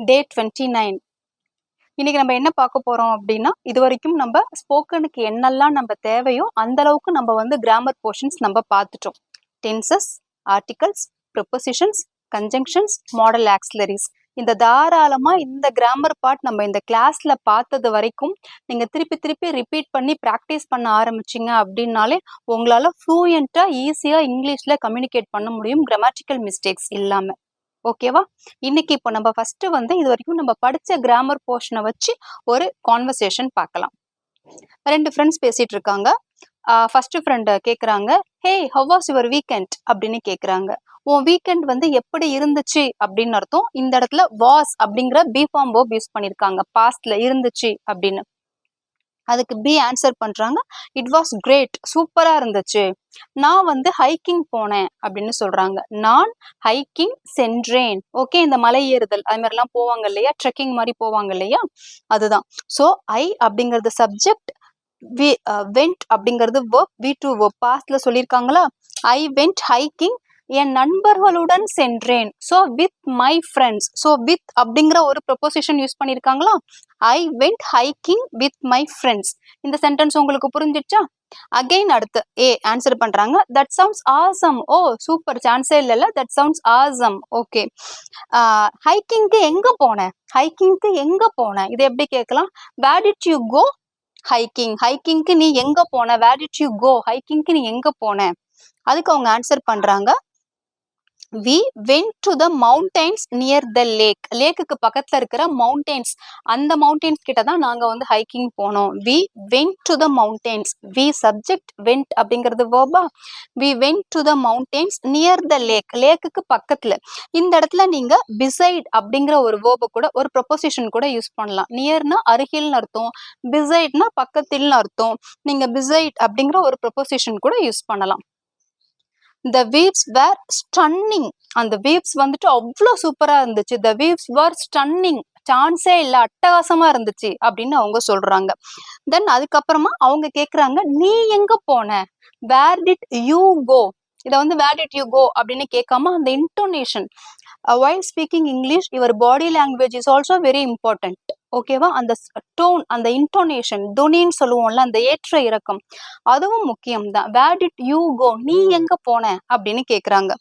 டே 29. இன்னைக்கு நம்ம என்ன பார்க்க போறோம் அப்படின்னா, இது வரைக்கும் நம்ம ஸ்போக்கனுக்கு என்னெல்லாம் நம்ம தேவையோ அந்த அளவுக்கு நம்ம வந்து கிராமர் போர்ஷன்ஸ் நம்ம பார்த்துட்டோம். Tenses, articles, propositions, conjunctions, model ஆக்சிலரிஸ். இந்த தாராளமா இந்த கிராமர் பார்ட் நம்ம இந்த கிளாஸ்ல பார்த்தது வரைக்கும் நீங்க திருப்பி திருப்பி ரிப்பீட் பண்ணி ப்ராக்டிஸ் பண்ண ஆரம்பிச்சிங்க அப்படின்னாலே உங்களால ஃப்ளூயண்டா ஈஸியா இங்கிலீஷ்ல கம்யூனிகேட் பண்ண முடியும், கிராமட்டிக்கல் மிஸ்டேக்ஸ் இல்லாம. ஓகேவா? இன்னைக்கு இப்போ நம்ம ஃபர்ஸ்ட் வந்து இது வரைக்கும் நம்ம படிச்ச கிராமர் போர்ஷனை வச்சு ஒரு கான்வர்சேஷன் பார்க்கலாம். 2 ஃப்ரெண்ட்ஸ் பேசிட்டு இருக்காங்க. ஃபர்ஸ்ட் ஃப்ரெண்ட் கேக்குறாங்க, ஹே ஹவ் வாஸ் யுவர் வீக்கெண்ட் அப்படின்னு கேக்குறாங்க. உன் வீக்கெண்ட் வந்து எப்படி இருந்துச்சு அப்படின்னு அர்த்தம். இந்த இடத்துல வாஸ் அப்படிங்கிற பி ஃபார்ம் வேர்ப் யூஸ் பண்ணிருக்காங்க, பாஸ்ட்ல இருந்துச்சு அப்படின்னு. அதுக்கு பி ஆன்சர் பண்றாங்க, இட் வாஸ் கிரேட், சூப்பரா இருந்துச்சு. நான் வந்து ஹைக்கிங் போனேன் அப்படின்னு சொல்றாங்க. நான் ஹைக்கிங் சென்றேன். ஓகே, இந்த மலை ஏறுதல் அது மாதிரி எல்லாம் போவாங்க இல்லையா, ட்ரெக்கிங் மாதிரி போவாங்க இல்லையா, அதுதான். ஸோ ஐ அப்படிங்கிறது சப்ஜெக்ட், வெண்ட் அப்படிங்கிறது verb, V2 verb பாஸ்ட்ல சொல்லியிருக்காங்களா. ஐ வெண்ட் ஹைக்கிங், என் நண்பர்களுடன் சென்றேன். So with my friends. So with அப்படிங்கிற ஒரு ப்ரொபோசிஷன் யூஸ் பண்ணியிருக்காங்களா. I went hiking with my friends. இந்த சென்டென்ஸ் உங்களுக்கு புரிஞ்சிச்சா? அகைன் அடுத்து ஏ ஆன்சர் பண்றாங்க, that sounds awesome. Oh super, சான்ஸே இல்லைல்ல, தட் சவுண்ட்ஸ் ஆசம். ஓகே, ஹைக்கிங்க்கு எங்க போனேன், ஹைக்கிங்க்கு எங்க போனேன், இது எப்படி கேட்கலாம்? Where did you go hiking. ஹைக்கிங்க்கு நீ எங்க போன, வேர் டிட் யூ கோ, ஹைக்கிங்க்கு நீ எங்க போன. அதுக்கு அவங்க ஆன்சர் பண்றாங்க, we went to the mountains near the lake. லேக்குக்கு பக்கத்துல இருக்கிற மவுண்டெயின்ஸ், அந்த மவுண்டெயின்ஸ் கிட்ட தான் நாங்க வந்து ஹைக்கிங் போனோம். we went to the mountains. we subject, went அப்படிங்கிறது verb-ஆ. we went to the mountains near the lake. லேக்குக்கு பக்கத்துல. இந்த இடத்துல நீங்க beside அப்படிங்கிற ஒரு verb கூட, ஒரு ப்ரொபோசிஷன் கூட யூஸ் பண்ணலாம். நியர்னா அருகில்னு அர்த்தம், பிசைட்னா பக்கத்தில்னு அர்த்தம். நீங்க beside அப்படிங்கிற ஒரு ப்ரொபோசிஷன் கூட யூஸ் பண்ணலாம். The waves were stunning. அந்த waves வந்துட்டு அவ்வளோ சூப்பரா இருந்துச்சு. The waves were stunning. சான்ஸே இல்ல, அட்டகாசமா இருந்துச்சு அப்படின்னு அவங்க சொல்றாங்க. தென் அதுக்கப்புறமா அவங்க கேக்குறாங்க, நீ எங்க போன, வேர் டிட் யூ கோ. இதை வந்து வேர் டிட் யூ கோ அப்படின்னு கேட்காம அந்த intonation, while speaking English your body language is also very important. ஓகேவா? அந்த டோன், அந்த இன்டோனேஷன், துணின்னு சொல்லுவோம்ல, அந்த ஏற்ற இறக்கம், அதுவும் முக்கியம் தான். வேர் டிட் யூ கோ, நீ எங்க போன அப்படின்னு கேக்குறாங்க.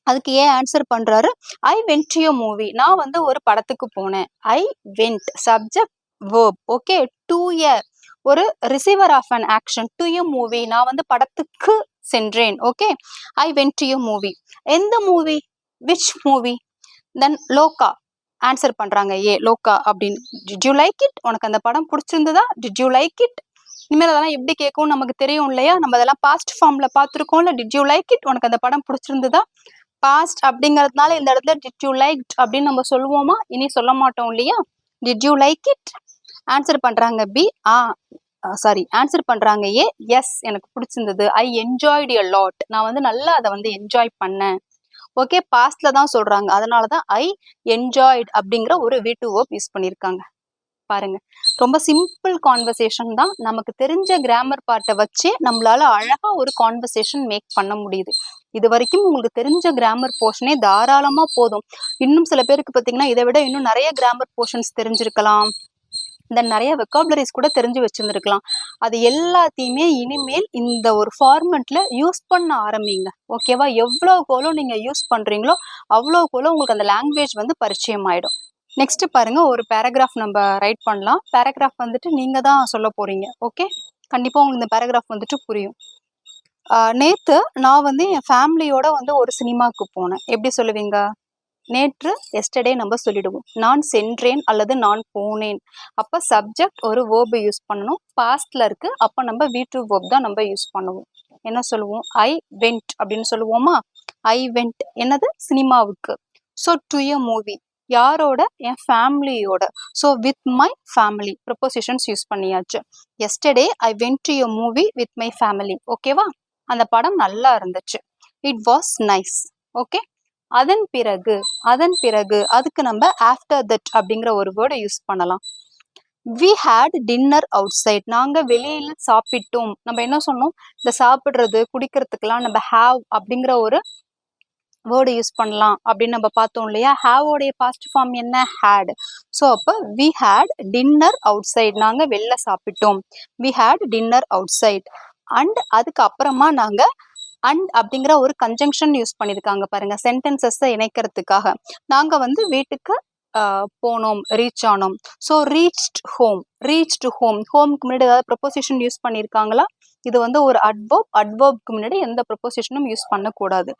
அதுக்கு ஏன் ஆன்சர் பண்றாரு, I went to a movie. நான் வந்து ஒரு படத்துக்கு போனேன். I went subject verb. Okay, to a ஒரு receiver of an action, to a movie நான் வந்து படத்துக்கு சென்றேன். Okay, I went to a movie. எந்த movie, which movie. Then Lokah answer பண்றாங்க ஏ, லோகா அப்படின்னு. டிட் யூ லைக் இட், உனக்கு அந்த படம் பிடிச்சிருந்ததா, டிட் யூ லைக் இட். இனிமேல் அதெல்லாம் எப்படி கேட்கும் நமக்கு தெரியும் இல்லையா, நம்ம அதெல்லாம் பாஸ்ட் ஃபார்ம்ல பார்த்துருக்கோம்ல. டிட் யூ லைக் இட், உனக்கு அந்த படம் பிடிச்சிருந்ததா. பாஸ்ட் அப்படிங்கிறதுனால இந்த இடத்துல டிட் யூ லைக் அப்படின்னு நம்ம சொல்லுவோமா, இனி சொல்ல மாட்டோம் இல்லையா. Did you like it. Answer பண்றாங்க பி, ஆன்சர் பண்றாங்க ஏ, எஸ் எனக்கு பிடிச்சிருந்தது. ஐ என்ஜாய்டு எ லாட், நான் வந்து நல்லா அதை வந்து என்ஜாய் பண்ணேன். ஓகே, பாஸ்ட்ல தான் சொல்றாங்க, அதனாலதான் ஐ என்ஜாய்ட் அப்படிங்கிற ஒரு V2 verb யூஸ் பண்ணியிருக்காங்க. பாருங்க, ரொம்ப சிம்பிள் கான்வர்சேஷன் தான். நமக்கு தெரிஞ்ச கிராமர் பார்ட்டை வச்சே நம்மளால அழகா ஒரு கான்வர்சேஷன் மேக் பண்ண முடியுது. இது வரைக்கும் உங்களுக்கு தெரிஞ்ச கிராமர் போர்ஷனே தாராளமா போதும். இன்னும் சில பேருக்கு பார்த்தீங்கன்னா இதை விட இன்னும் நிறைய கிராமர் போர்ஷன்ஸ் தெரிஞ்சிருக்கலாம், தென் நிறைய வெக்காபுலரிஸ் கூட தெரிஞ்சு வச்சிருந்துருக்கலாம். அது எல்லாத்தையுமே இனிமேல் இந்த ஒரு ஃபார்மெட்ல யூஸ் பண்ண ஆரம்பிங்க. ஓகேவா? எவ்வளோக்கோளோ நீங்க யூஸ் பண்றீங்களோ அவ்வளோக்கோளோ உங்களுக்கு அந்த லாங்குவேஜ் வந்து பரிச்சயம் ஆயிடும். நெக்ஸ்ட் பாருங்க, ஒரு பேராகிராஃப் நம்ம ரைட் பண்ணலாம். பேராகிராஃப் வந்துட்டு நீங்க தான் சொல்ல போறீங்க. ஓகே, கண்டிப்பா உங்களுக்கு இந்த பேராகிராஃப் வந்துட்டு புரியும். நேத்து நான் வந்து என் ஃபேமிலியோட வந்து ஒரு சினிமாவுக்கு போனேன். எப்படி சொல்லுவீங்க? நேற்று, எஸ்டர்டே நம்ம சொல்லிடுவோம். நான் சென்றேன் அல்லது நான் போனேன். அப்ப சப்ஜெக்ட் ஒரு வேர்பை யூஸ் பண்ணணும், பாஸ்ட்ல இருக்கு, அப்ப நம்ம V2 verb தான் நம்ம யூஸ் பண்ணுவோம். என்ன சொல்லுவோம்? ஐ வெண்ட் அப்படின்னு சொல்லுவோமா. ஐ வெண்ட் என்னது, சினிமாவுக்கு. ஸோ டு எ மூவி, யாரோட, என் ஃபேமிலியோட. So with my family propositions use பண்ணியாச்சு. Yesterday I went to a movie with my family. ஓகேவா? அந்த படம் நல்லா இருந்துச்சு. It was nice. ஓகே, அதன் பிறகு, அதன் பிறகு அதுக்கு நம்ம ஆஃப்டர் தட் அப்படிங்கிற ஒரு வேர்டை யூஸ் பண்ணலாம். We had dinner outside, நாங்க வெளியில சாப்பிட்டோம். நம்ம என்ன சொன்னோம், இந்த சாப்பிடுறது குடிக்கிறதுக்கெல்லாம் நம்ம ஹாவ் அப்படிங்கிற ஒரு வேர்டு யூஸ் பண்ணலாம் அப்படின்னு நம்ம பார்த்தோம் இல்லையா. ஹேவோடைய பாஸ்ட் ஃபார்ம் என்ன? ஹேட். ஸோ அப்போ we had dinner outside, நாங்கள் வெளில சாப்பிட்டோம். We had dinner outside. And அதுக்கு அப்புறமா நாங்கள் அண்ட் அப்படிங்கிற ஒரு கன்ஜங்ஷன் யூஸ் பண்ணியிருக்காங்க பாருங்க, சென்டென்சஸை இணைக்கிறதுக்காக. நாங்கள் வந்து வீட்டுக்கு போனோம், ரீச் ஆனோம். So reached home, reached home. ஹோம்க்கு முன்னாடி ஏதாவது ப்ரொபோசிஷன் யூஸ் பண்ணியிருக்காங்களா? இது வந்து ஒரு அட்வர்ப். அட்வர்ப்க்கு முன்னாடி எந்த ப்ரொபோசிஷனும் யூஸ் பண்ணக்கூடாது.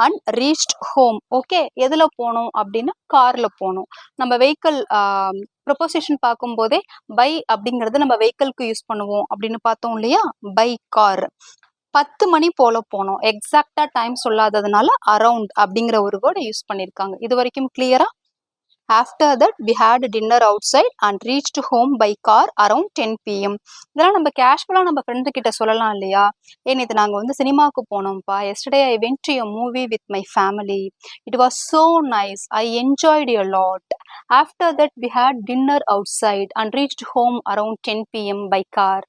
And reached home. ஓகே, எதில் போனோம் அப்படின்னா காரில் போனோம். நம்ம வெஹிக்கிள் ப்ரொபோசிஷன் பார்க்கும்போதே பை அப்படிங்கிறது நம்ம வெஹிக்கிள்க்கு யூஸ் பண்ணுவோம் அப்படின்னு பார்த்தோம் இல்லையா. By car. 10 மணி போல போனோம். எக்ஸாக்டா டைம் சொல்லாததுனால அரவுண்ட் அப்படிங்கிற ஒரு வேர்டை யூஸ் பண்ணியிருக்காங்க. இது வரைக்கும் கிளியரா? After that we had dinner outside and reach home by car around 10 PM. இதெல்லாம் நம்ம கேஷுவலாக நம்ம ஃப்ரெண்டு கிட்ட சொல்லலாம் இல்லையா. நேற்று நாங்கள் வந்து சினிமாவுக்கு போனோம்ப்பா. Yesterday I went to a movie with my family. It was so nice. I enjoyed a lot. After that we had dinner outside and reach home around 10 PM by car.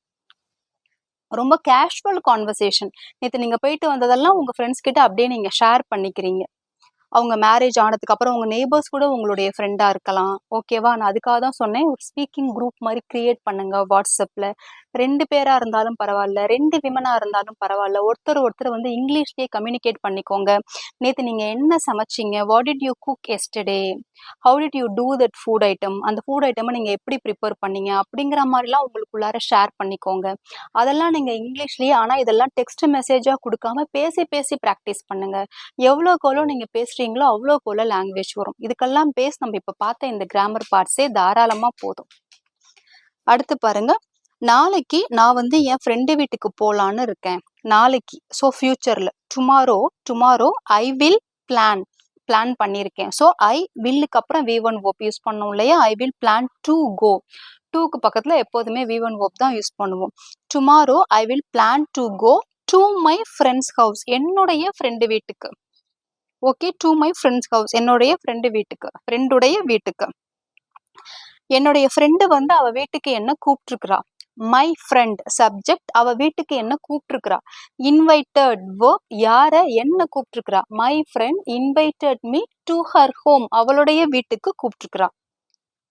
ரொம்ப casual conversation. நேற்று நீங்கள் போயிட்டு வந்ததெல்லாம் உங்கள் friends கிட்ட அப்படியே நீங்கள் share பண்ணிக்கிறீங்க. அவங்க மேரேஜ் ஆனதுக்கு அப்புறம் உங்க நெய்பர்ஸ் கூட உங்களுடைய ஃப்ரெண்டா இருக்கலாம். ஓகேவா? நான் அதுக்காக தான் சொன்னேன், ஒரு ஸ்பீக்கிங் குரூப் மாதிரி கிரியேட் பண்ணுங்க வாட்ஸ்அப்ல. 2 பேரா இருந்தாலும் பரவாயில்ல, 2 விமனா இருந்தாலும் பரவாயில்ல, ஒருத்தர் வந்து இங்கிலீஷ்லயே கம்யூனிகேட் பண்ணிக்கோங்க. நேற்று நீங்க என்ன சமைச்சிங்க, what did you cook yesterday, how did you do that food item, அந்த ஃபுட் ஐட்டமை நீங்க எப்படி ப்ரிப்பேர் பண்ணீங்க அப்படிங்கிற மாதிரிலாம் உங்களுக்குள்ளார ஷேர் பண்ணிக்கோங்க. அதெல்லாம் நீங்க இங்கிலீஷ்லயே, ஆனா இதெல்லாம் டெக்ஸ்ட் மெசேஜா கொடுக்காம பேசி பேசி ப்ராக்டிஸ் பண்ணுங்க. எவ்வளோக்கு எவ்வளோ நீங்க பேசுறீங்களோ அவ்வளோக்கு எவ்வளோ லாங்குவேஜ் வரும். இதுக்கெல்லாம் பேஸ் நம்ம இப்ப பார்த்த இந்த கிராமர் பார்ட்ஸே தாராளமா போதும். அடுத்து பாருங்க, நாளைக்கு நான் வந்து என் ஃப்ரெண்டு வீட்டுக்கு போலான்னு இருக்கேன். நாளைக்கு, ஸோ ஃபியூச்சர்ல. டுமாரோ ஐ வில் பிளான் பண்ணியிருக்கேன். ஸோ ஐ வில்லுக்கு அப்புறம் V1 verb யூஸ் பண்ணோம் இல்லையா. I will plan to go. டூக்கு பக்கத்துல எப்போதுமே V1 verb தான் யூஸ் பண்ணுவோம். Tomorrow I will plan to go to my friend's house, என்னுடைய ஃப்ரெண்டு வீட்டுக்கு. Okay, to my friend's house, என்னுடைய ஃப்ரெண்டுடைய வீட்டுக்கு. என்னுடைய ஃப்ரெண்டு வந்து அவ வீட்டுக்கு என்ன கூப்பிட்டுருக்குறா. மை ஃப்ரெண்ட் சப்ஜெக்ட், அவ வீட்டுக்கு என்ன கூப்பிட்டுருக்குறா. இன்வைட்டட் verb, யார என்ன கூப்பிட்டுருக்குறா. My friend invited me to her home, அவளுடைய வீட்டுக்கு கூப்பிட்டுருக்குறா.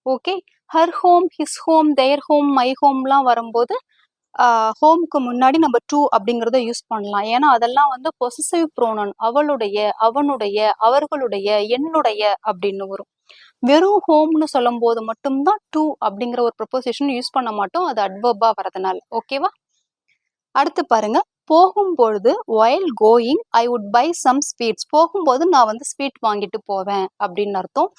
Okay, her home, his home, their home, my ஹோம்லாம் வரும்போது ஹோம்க்கு முன்னாடி நம்ம டு அப்படிங்கிறத யூஸ் பண்ணலாம். ஏன்னா அதெல்லாம் வந்து பொசசிவ் ப்ரோனன், அவளுடைய, அவனுடைய, அவர்களுடைய, என்னுடைய அப்படின்னு வரும். வெறும் ஹோம்னு சொல்லும் போது மட்டும்தான் டு அப்படிங்கிற ஒரு ப்ரொபோசிஷன் யூஸ் பண்ண மாட்டோம், அது அட்வர்பா வரதுனால. ஓகேவா? அடுத்து பாருங்க, போகும்பொழுது while going I would buy some sweets, போகும்போது நான் வந்து ஸ்வீட் வாங்கிட்டு போவேன் அப்படின்னு அர்த்தம்.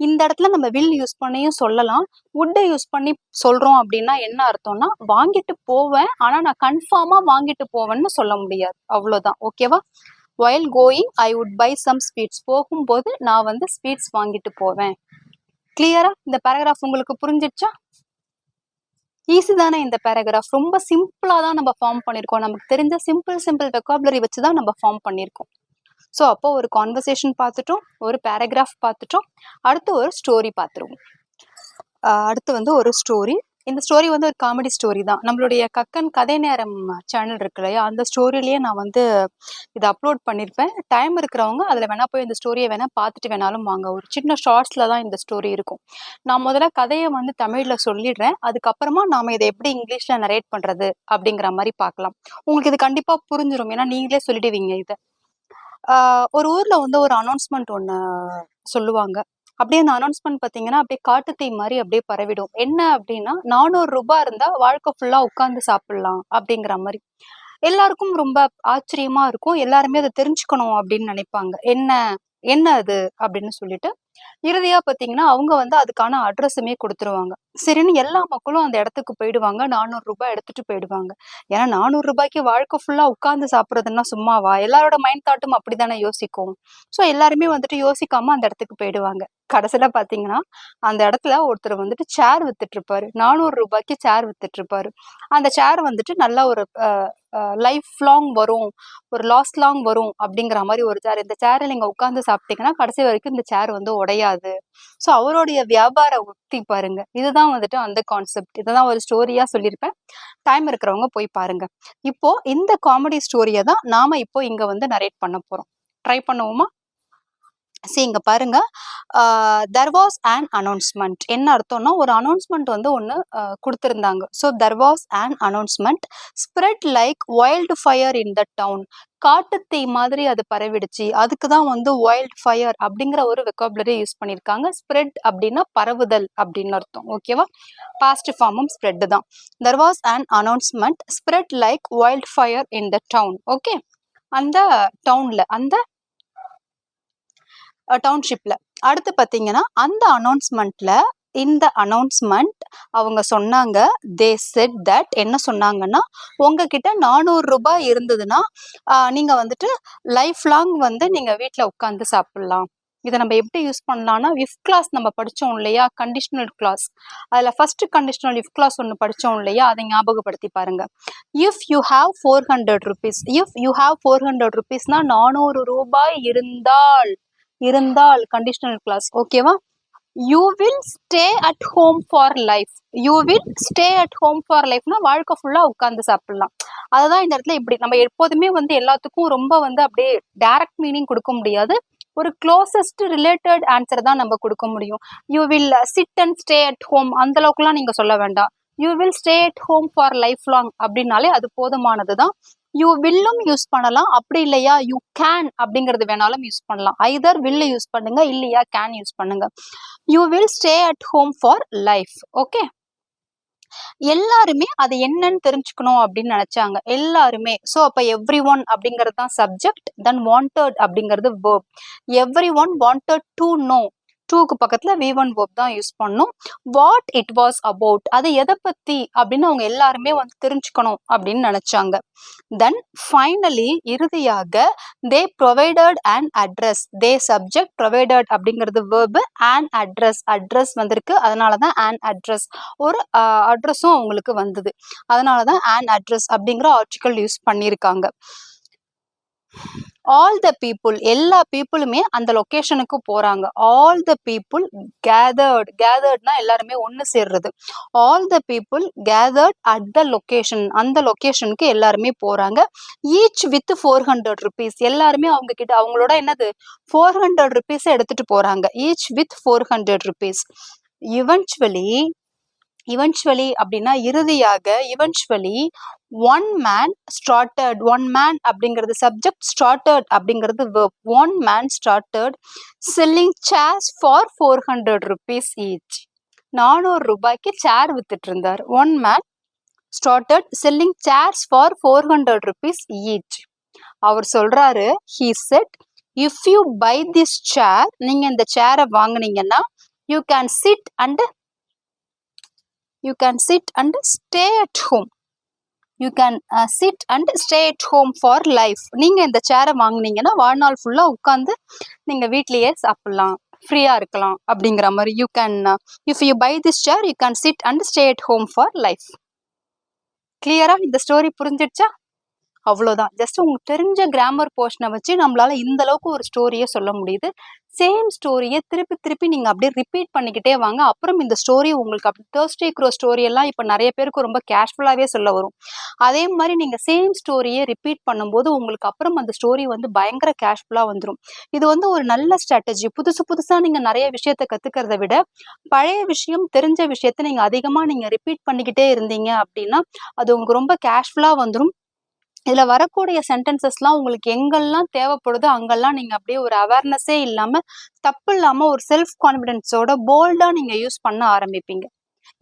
இந்த இடத்துல நம்ம will யூஸ் பண்ணியும் சொல்லலாம். would யூஸ் பண்ணி சொல்றோம் அப்படின்னா என்ன அர்த்தம்னா, வாங்கிட்டு போவேன், ஆனா நான் கன்ஃபார்மா வாங்கிட்டு போவேன்னு சொல்ல முடியாது, அவ்வளவுதான். ஓகேவா? while going I would buy some sweets, போகும்போது நான் வந்து ஸ்வீட்ஸ் வாங்கிட்டு போவேன். கிளியரா? இந்த பேராகிராஃப் உங்களுக்கு புரிஞ்சிடுச்சா? ஈஸி தானே இந்த பேராகிராஃப். ரொம்ப சிம்பிளா தான் நம்ம ஃபார்ம் பண்ணியிருக்கோம். நமக்கு தெரிஞ்ச சிம்பிள் வெக்காபுலரி வச்சு தான் நம்ம ஃபார்ம் பண்ணியிருக்கோம். ஸோ அப்போ ஒரு கான்வர்சேஷன் பார்த்துட்டோம், ஒரு பேராகிராஃப் பார்த்துட்டோம். அடுத்து ஒரு ஸ்டோரி பார்த்துருவோம். அடுத்து வந்து ஒரு ஸ்டோரி. இந்த ஸ்டோரி வந்து ஒரு காமெடி ஸ்டோரி தான். நம்மளுடைய கக்கன் கதை நேரம் சேனல் இருக்கு இல்லையா, அந்த ஸ்டோரியிலேயே நான் வந்து இதை அப்லோட் பண்ணியிருப்பேன். டைம் இருக்கிறவங்க அதில் வேணா போய் இந்த ஸ்டோரியை வேணா பார்த்துட்டு வேணாலும் வாங்க. ஒரு சின்ன ஷார்ட்ஸில் தான் இந்த ஸ்டோரி இருக்கும். நான் முதல்ல கதையை வந்து தமிழில் சொல்லிடுறேன், அதுக்கப்புறமா நாம் இதை எப்படி இங்கிலீஷில் நரேட் பண்ணுறது அப்படிங்கிற மாதிரி பார்க்கலாம். உங்களுக்கு இது கண்டிப்பாக புரிஞ்சிடும், ஏன்னா நீங்களே சொல்லிடுவீங்க இதை. ஒரு ஊரில் வந்து ஒரு அனௌன்ஸ்மெண்ட் ஒன்று சொல்லுவாங்க. அப்படியே அந்த அனௌன்ஸ்மெண்ட் பார்த்தீங்கன்னா அப்படியே காட்டுத்தீ மாதிரி அப்படியே பரவிடும். என்ன அப்படின்னா, 400 ரூபாய் இருந்தால் வாழ்க்கை ஃபுல்லாக உட்காந்து சாப்பிடலாம் அப்படிங்கிற மாதிரி. எல்லாருக்கும் ரொம்ப ஆச்சரியமா இருக்கும். எல்லாருமே அதை தெரிஞ்சுக்கணும் அப்படின்னு நினைப்பாங்க. என்ன அது அப்படின்னு சொல்லிட்டு இறுதியா பாத்தீங்கன்னா அவங்க வந்து அதுக்கான அட்ரஸுமே கொடுத்துருவாங்க. சரின்னு எல்லா மக்களும் அந்த இடத்துக்கு போயிடுவாங்க. 400 ரூபாய் எடுத்துட்டு போயிடுவாங்க. ஏன்னா 400 ரூபாய்க்கு வாழ்க்கை ஃபுல்லா உட்கார்ந்து சாப்பிடுறதுன்னா சும்மாவா? எல்லாரோட மைண்ட் தாட்டும் அப்படித்தானே யோசிக்கும். ஸோ எல்லாருமே வந்துட்டு யோசிக்காம அந்த இடத்துக்கு போயிடுவாங்க. கடைசியில பாத்தீங்கன்னா அந்த இடத்துல ஒருத்தர் வந்துட்டு சேர் வித்துட்டு இருப்பாரு. 400 ரூபாய்க்கு சேர் வித்துட்டு இருப்பாரு. அந்த சேர் வந்துட்டு நல்ல ஒரு லைஃப் லாங் வரும், ஒரு லாஸ்ட் லாங் வரும் அப்படிங்கிற மாதிரி ஒரு சேர். இந்த சேரை நீங்க உட்கார்ந்து சாப்பிட்டீங்கன்னா கடைசி வரைக்கும் இந்த சேர் வந்து உடையாது. ஸோ அவருடைய வியாபார உத்தி பாருங்க. இதுதான் வந்துட்டு அந்த கான்செப்ட். இதுதான் ஒரு ஸ்டோரியா சொல்லியிருப்பேன். டைம் இருக்கிறவங்க போய் பாருங்க. இப்போ இந்த காமெடி ஸ்டோரியை தான் நாம இப்போ இங்க வந்து நரேட் பண்ண போறோம். ட்ரை பண்ணுவோமா? இங்க பாருங்க, தெர் வாஸ் an அனௌன்ஸ்மெண்ட். என்ன அர்த்தம்னா ஒரு அனௌன்ஸ்மெண்ட் வந்து ஒன்று கொடுத்துருந்தாங்க. So there was an announcement spread like wild fire in the down. காட்டுத்தீ மாதிரி அது பரவிடுச்சு. அதுக்கு தான் வந்து வைல்ட் ஃபயர் அப்படிங்கிற ஒரு வெக்காபுலரி யூஸ் பண்ணியிருக்காங்க. ஸ்ப்ரெட் அப்படின்னா பரவுதல் அப்படின்னு அர்த்தம். ஓகேவா? பாஸ்ட் ஃபார்மும் ஸ்ப்ரெட் தான். There was an announcement spread like wild fire in the down. Okay, அந்த டவுன்ல, அந்த டவுன்ஷிப்ல. அடுத்து பார்த்தீங்கன்னா அந்த அனௌன்ஸ்மெண்ட்ல, இந்த அனௌன்ஸ்மெண்ட் அவங்க சொன்னாங்க, தே செட் தட், என்ன சொன்னாங்கன்னா, உங்ககிட்ட 400 ரூபாய் இருந்ததுன்னா நீங்க வந்துட்டு லைஃப் லாங் வந்து நீங்க வீட்டில் உட்காந்து சாப்பிடலாம். இதை நம்ம எப்படி யூஸ் பண்ணலாம்னா, இஃப் கிளாஸ் நம்ம படித்தோம் இல்லையா, கண்டிஷனல் கிளாஸ், அதில் ஃபர்ஸ்ட் கண்டிஷனல் இஃப் கிளாஸ் ஒன்று படித்தோம் இல்லையா, அதை ஞாபகப்படுத்தி பாருங்க. If you have 400 rupees, if you have 400 ருபீஸ்னா 400 ரூபாய் இருந்தால் கண்டிஷனல் கிளாஸ். ஓகேவா? You will stay at home for life. You will stay at home for லைஃப்னா வாழ்க்கை ஃபுல்லா உட்காந்து சாப்பிடலாம். அதுதான் இந்த இடத்துல இப்படி நம்ம எப்போதுமே வந்து எல்லாத்துக்கும் ரொம்ப வந்து அப்படியே டைரக்ட் மீனிங் கொடுக்க முடியாது. ஒரு க்ளோசஸ்ட் ரிலேட்டட் ஆன்சர் தான் நம்ம கொடுக்க முடியும். You will sit and stay at home, அந்த அளவுக்குலாம் நீங்க சொல்ல வேண்டாம். You will stay at home for life long அப்படின்னாலே அது போதுமானது தான். யூ வில்லும் யூஸ் பண்ணலாம், அப்படி இல்லையா யூ கேன் அப்படிங்கிறது வேணாலும் யூஸ் பண்ணலாம். ஐதர் வில் யூஸ் பண்ணுங்க, இல்லையா கேன் யூஸ் பண்ணுங்க. You will stay at home for life. Okay, எல்லாருமே அது என்னன்னு தெரிஞ்சுக்கணும் அப்படின்னு நினைச்சாங்க, எல்லாருமே. ஸோ அப்ப எவ்ரி ஒன் அப்படிங்கிறது தான் சப்ஜெக்ட், தென் வாண்டட் அப்படிங்கிறது verb. Every one wanted to know, டூக்கு பக்கத்துல V1 verb தான் யூஸ் பண்ணும். வாட் இட் வாஸ் அபவுட், அது எதை பத்தி அப்படின்னு அவங்க எல்லாருமே வந்து தெரிஞ்சுக்கணும் அப்படின்னு நினைச்சாங்க. தென் ஃபைனலி, இறுதியாக, தே provided an address. They subject, provided அப்படிங்கிறது verb, an அட்ரஸ், அட்ரஸ் வந்திருக்கு, அதனாலதான் an அட்ரஸ், ஒரு அட்ரஸும் அவங்களுக்கு வந்தது, அதனாலதான் an அட்ரஸ் அப்படிங்கிற ஆர்டிகல் யூஸ் பண்ணியிருக்காங்க. ஆல் த பீப்புள், எல்லா பீப்புளுமே அந்த லொக்கேஷனுக்கு போறாங்க. ஆல் த பீப்புள் கேதர்ட், கேதர்ட்னா எல்லாருமே ஒன்று சேர்றது. All the people gathered at the location, அந்த லொக்கேஷனுக்கு எல்லாருமே போறாங்க. ஈச் வித் 400 ருபீஸ், எல்லாருமே அவங்க கிட்ட அவங்களோட என்னது 400 ருபீஸ் எடுத்துட்டு போறாங்க. Each with 400 rupees. இவென்ச்சுவலி அப்படின்னா இறுதியாக, eventually one man started, one man அப்படிங்கிறது சப்ஜெக்ட், ஸ்டார்டட் அப்படிங்கிறது verb. One man started selling chairs for 400 rupees each. 400 ரூபாய்க்கு சேர் வித்துட்டு இருந்தார். One man started selling chairs for 400 rupees each. அவர் சொல்றாரு, he said, if you buy this chair, நீங்க இந்த சேரை வாங்குனீங்கன்னா, you can sit and stay at home. You can sit and stay at home for life. நீங்க இந்த சேரை வாங்குனீங்கன்னா வாழ்நாள் ஃபுல்லா உட்கார்ந்து நீங்க வீட்லயே சாப்பிடலாம், ஃப்ரீயா இருக்கலாம் அப்படிங்கிற மாதிரி. you can if you buy this chair, you can sit and stay at home for life. கிளியரா இந்த ஸ்டோரி புரிஞ்சிடுச்சா? அவ்வளோதான். ஜஸ்ட் உங்களுக்கு தெரிஞ்ச கிராமர் போர்ஷனை வச்சு நம்மளால இந்த அளவுக்கு ஒரு ஸ்டோரியை சொல்ல முடியுது. சேம் ஸ்டோரியை திருப்பி திருப்பி நீங்க அப்படியே ரிப்பீட் பண்ணிக்கிட்டே வாங்க. அப்புறம் இந்த ஸ்டோரி உங்களுக்கு அப்படி தேர்ஸ்டே க்ரோ ஸ்டோரி எல்லாம் இப்போ நிறைய பேருக்கு ரொம்ப கேஷுவலாகவே சொல்ல வரும். அதே மாதிரி நீங்க சேம் ஸ்டோரியை ரிப்பீட் பண்ணும்போது உங்களுக்கு அப்புறம் அந்த ஸ்டோரி வந்து பயங்கர கேஷுவலாக வந்துடும். இது வந்து ஒரு நல்ல ஸ்ட்ராட்டஜி. புதுசா நீங்க நிறைய விஷயத்த கத்துக்கிறத விட பழைய விஷயம், தெரிஞ்ச விஷயத்த நீங்க அதிகமா நீங்க ரிப்பீட் பண்ணிக்கிட்டே இருந்தீங்க அப்படின்னா அது உங்களுக்கு ரொம்ப கேஷுவலாக வந்துடும். இதுல வரக்கூடிய சென்டென்சஸ்லாம் உங்களுக்கு எங்கெல்லாம் தேவைப்படுதோ அங்கெல்லாம் நீங்க அப்படியே ஒரு அவேர்னஸே இல்லாம, தப்பு இல்லாம, ஒரு செல்ஃப் கான்ஃபிடென்ஸோட போல்டா நீங்க யூஸ் பண்ண ஆரம்பிப்பீங்க.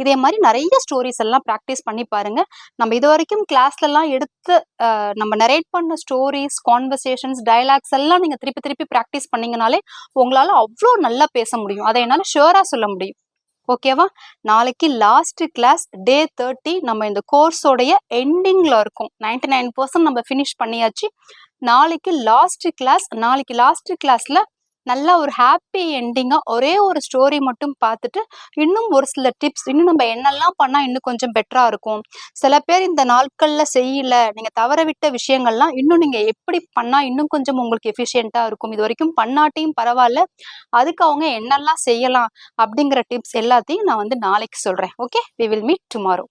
இதே மாதிரி நிறைய ஸ்டோரிஸ் எல்லாம் ப்ராக்டிஸ் பண்ணி பாருங்க. நம்ம இது வரைக்கும் கிளாஸ்லாம் எடுத்து நம்ம நரேட் பண்ண ஸ்டோரிஸ், கான்வர்சேஷன்ஸ், டயலாக்ஸ் எல்லாம் நீங்க திருப்பி திருப்பி ப்ராக்டிஸ் பண்ணீங்கனாலே உங்களால அவ்வளோ நல்லா பேச முடியும். அதை என்னால ஷுவரா சொல்ல முடியும். ஓகேவா? நாளைக்கு லாஸ்ட் கிளாஸ் டே 30 நம்ம இந்த கோர்ஸோடைய எண்டிங்ல இருக்கும். 99% நம்ம ஃபினிஷ் பண்ணியாச்சு. நாளைக்கு லாஸ்ட் கிளாஸ்ல நல்லா ஒரு ஹாப்பி எண்டிங்கா ஒரே ஒரு ஸ்டோரி மட்டும் பார்த்துட்டு இன்னும் ஒரு சில டிப்ஸ், இன்னும் நம்ம என்னெல்லாம் பண்ணா இன்னும் கொஞ்சம் பெட்டரா இருக்கும், சில பேர் இந்த நாட்கள்ல செய்யல, நீங்க தவற விட்ட விஷயங்கள்லாம் இன்னும் நீங்க எப்படி பண்ணா இன்னும் கொஞ்சம் உங்களுக்கு எஃபிஷியண்டா இருக்கும், இது வரைக்கும் பண்ணாட்டியும் பரவாயில்ல, அதுக்கு அவங்க என்னெல்லாம் செய்யலாம் அப்படிங்கிற டிப்ஸ் எல்லாத்தையும் நான் வந்து நாளைக்கு சொல்றேன். Okay, we will meet tomorrow.